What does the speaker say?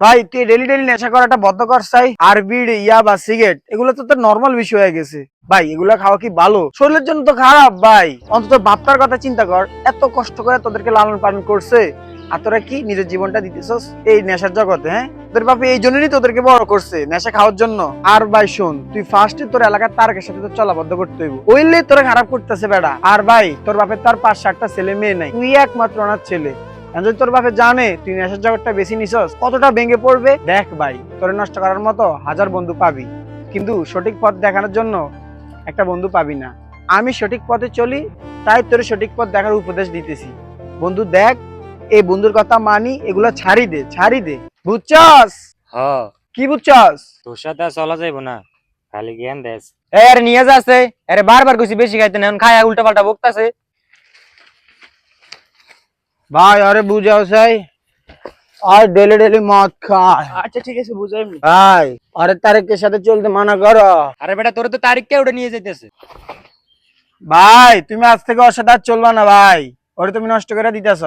ভাই তুই daily daily নেশা করাটা বন্ধ কর চাই। আর বিড়ি ইয়াবা সিগারেট এগুলো তো তোর নর্মাল বিষয় হয়ে গেছে ভাই। এগুলা খাওয়া কি ভালো? শরীরের জন্য তো খারাপ ভাই। অন্তত বাপটার কথা চিন্তা কর, এত কষ্ট করে তোদেরকে লালন পালন করছে, আর তোরা কি নিজের জীবনটা দিতেছস এই নেশার জগতে? হ্যাঁ, তোর বাপে এই জন্যই তোদেরকে বড় করছে, নেশা খাওয়ার জন্য। আর ভাই শোন, তুই ফার্স্টে তোর এলাকার তারকের সাথে তো চলাবদ্ধ করতে হইব, ওইলে তোরা খারাপ করতেছে বেড়া। আর ভাই তোর বাপের তার 5-7টা ছেলে মেয়ে নাই, তুই একমাত্র অনাথ ছেলে। যদি তোর বাপে জানে তুই নেশার জগৎটা বেশি নিছস, কতটা ভেঙে পড়বে দেখ ভাই। তোরে নষ্ট করার মতো হাজার বন্ধু পাবি, কিন্তু সঠিক পথ দেখানোর জন্য একটা বন্ধু পাবি না। আমি সঠিক পথে চলি, তাই তোর সঠিক পথ দেখার উপদেশ দিতেছি। বন্ধু দেখ, এই বন্ধুর কথা মানি, এগুলা ছাড়ি দে, ছাড়ি দে, বুঝছস? হ, কি বুঝছস? তোর সাথে আর চলা যাইব না, খালি জ্ঞান দেস। আরে নিয়ে যাচ্ছে, আরে বারবার কইছি বেশি খাইতে না, এখন খায়া উল্টা পাল্টা বকতাছে। ভাই আরে বুঝাও চাই, আর ডেলি ডেলি মদ খায়। আচ্ছা ঠিক আছে বুঝাই। ভাই আরে তারেকের সাথে চলতে মানা করো। আরে বেটা তোর তো তারিখকে ওটা নিয়ে যাইতেছে। ভাই তুমি আজ থেকে ওর সাথে আর চলবা না ভাই, ওরে তুমি নষ্ট করে দিতেছ।